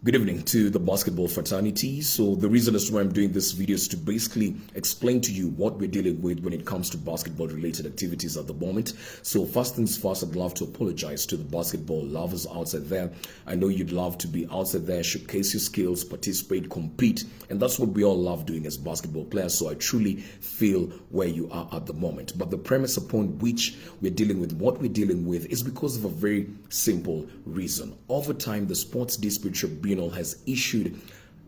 Good evening to the basketball fraternity. So the reason as to why I'm doing this video is to basically explain to you what we're dealing with when it comes to basketball related activities at the moment. So first things first, I'd love to apologize to the basketball lovers outside there. I know you'd love to be outside there, showcase your skills, participate, compete, and that's what we all love doing as basketball players. So I truly feel where you are at the moment. But the premise upon which we're dealing with what we're dealing with is because of a very simple reason. Over time, the Sports Dispute Tribunal has issued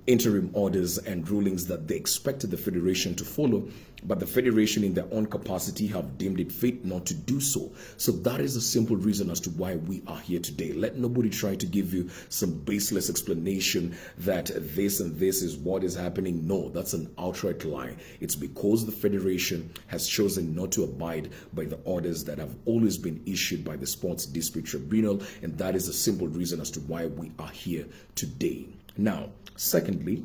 interim orders and rulings that they expected the federation to follow, but the federation in their own capacity have deemed it fit not to do so. So that is a simple reason as to why we are here today. Let nobody try to give you some baseless explanation that this and this is what is happening. No, that's an outright lie. It's because the federation has chosen not to abide by the orders that have always been issued by the Sports Dispute Tribunal, and that is a simple reason as to why we are here today. Now, secondly,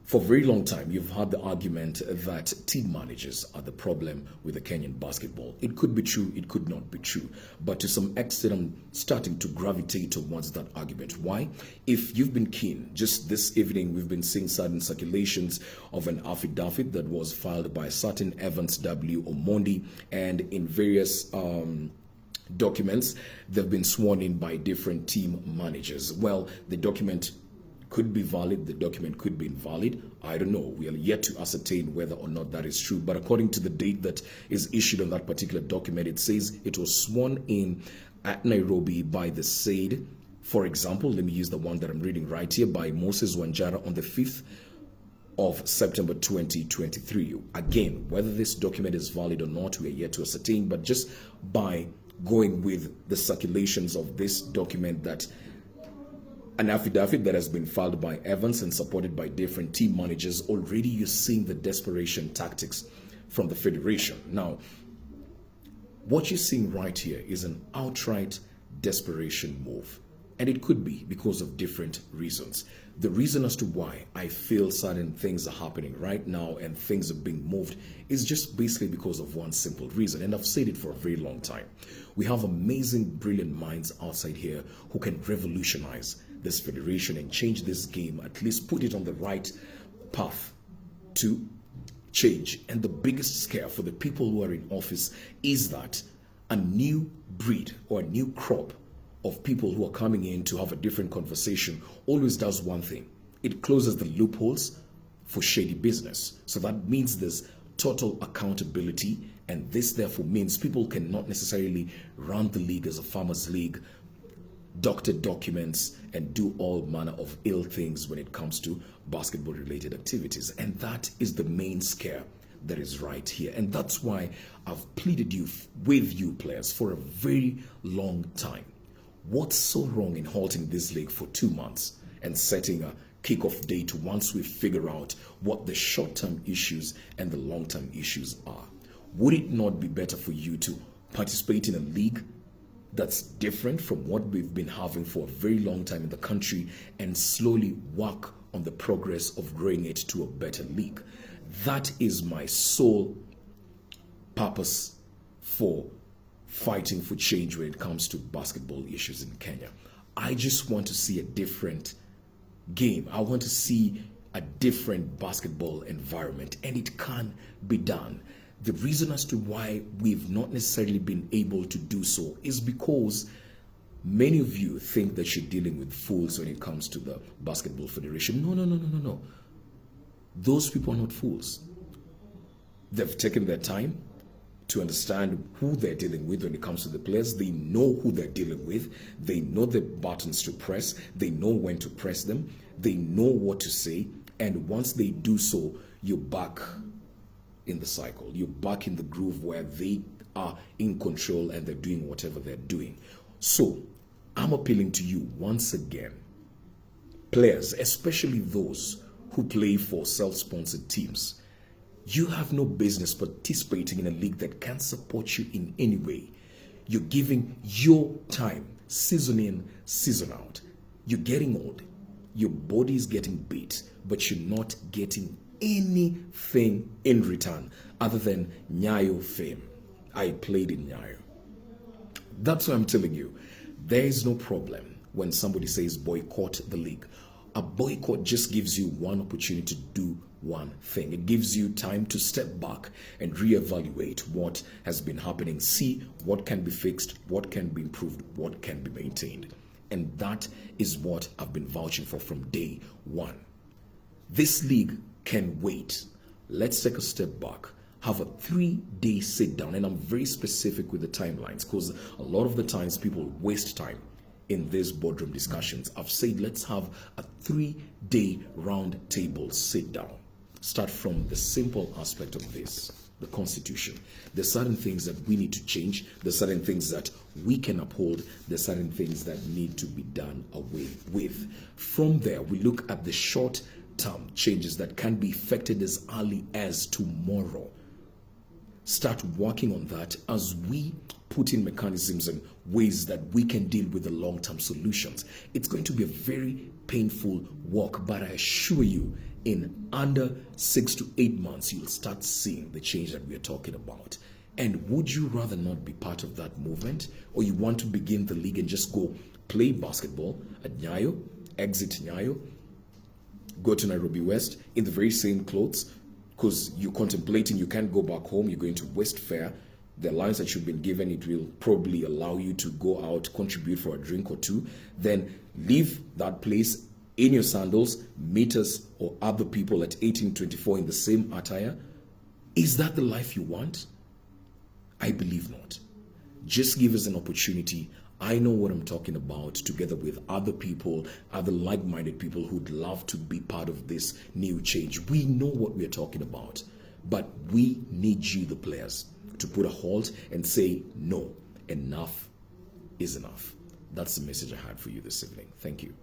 for a very long time, you've had the argument that team managers are the problem with the Kenyan basketball. It could be true, it could not be true. But to some extent, I'm starting to gravitate towards that argument. Why? If you've been keen, just this evening, we've been seeing certain circulations of an affidavit that was filed by a certain Evans W. Omondi, and in various documents, they've been sworn in by different team managers. Well, the document could be valid, the document could be invalid. I don't know. We are yet to ascertain whether or not that is true. But according to the date that is issued on that particular document, it says it was sworn in at Nairobi by the said, for example, let me use the one that I'm reading right here, by Moses Wanjara on the 5th of September 2023. Again, whether this document is valid or not, we are yet to ascertain, but just by going with the circulations of this document, that an affidavit that has been filed by Evans and supported by different team managers, already you're seeing the desperation tactics from the federation. Now, what you're seeing right here is an outright desperation move. And it could be because of different reasons. The reason as to why I feel certain things are happening right now and things are being moved is just basically because of one simple reason. And I've said it for a very long time. We have amazing, brilliant minds outside here who can revolutionize this federation and change this game, at least put it on the right path to change. And the biggest scare for the people who are in office is that a new breed or a new crop of people who are coming in to have a different conversation always does one thing. It closes the loopholes for shady business. So that means there's total accountability, and this therefore means people cannot necessarily run the league as a farmers league, doctor documents, and do all manner of ill things when it comes to basketball related activities. And that is the main scare that is right here. And that's why I've pleaded with you players for a very long time. What's so wrong in halting this league for 2 months and setting a kickoff date once we figure out what the short-term issues and the long-term issues are? Would it not be better for you to participate in a league that's different from what we've been having for a very long time in the country and slowly work on the progress of growing it to a better league? That is my sole purpose for fighting for change when it comes to basketball issues in Kenya. I just want to see a different game. I want to see a different basketball environment, and it can be done. The reason as to why we've not necessarily been able to do so is because many of you think that you're dealing with fools when it comes to the Basketball Federation. No. Those people are not fools. They've taken their time to understand who they're dealing with when it comes to the players. They know who they're dealing with. They know the buttons to press. They know when to press them. They know what to say. And once they do so, you're back in the cycle. You're back in the groove where they are in control and they're doing whatever they're doing. So I'm appealing to you once again, players, especially those who play for self-sponsored teams. You have no business participating in a league that can't support you in any way. You're giving your time, season in, season out. You're getting old. Your body's getting beat, but you're not getting anything in return other than Nyayo fame. I played in Nyayo. That's what I'm telling you. There is no problem when somebody says boycott the league. A boycott just gives you one opportunity to do one thing. It gives you time to step back and reevaluate what has been happening, see what can be fixed, what can be improved, what can be maintained. And that is what I've been vouching for from day one. This league can wait. Let's take a step back. Have a 3-day sit down. And I'm very specific with the timelines because a lot of the times people waste time in these boardroom discussions. I've said let's have a 3-day round table sit down. Start from the simple aspect of this, the Constitution. There's certain things that we need to change. There's certain things that we can uphold. There's certain things that need to be done away with. From there, we look at the short-term changes that can be effected as early as tomorrow. Start working on that as we put in mechanisms and ways that we can deal with the long-term solutions. It's going to be a very painful work, but I assure you, in under 6 to 8 months, you'll start seeing the change that we're talking about. And would you rather not be part of that movement? Or you want to begin the league and just go play basketball at Nyayo, exit Nyayo, go to Nairobi West in the very same clothes, because you're contemplating you can't go back home, you're going to West Fair. The allowance that you've been given, it will probably allow you to go out, contribute for a drink or two, then leave that place in your sandals, meet us or other people at 1824 in the same attire. Is that the life you want? I believe not. Just give us an opportunity. I know what I'm talking about, together with other people, other like-minded people who'd love to be part of this new change. We know what we're talking about, but we need you, the players, to put a halt and say, no, enough is enough. That's the message I had for you this evening. Thank you.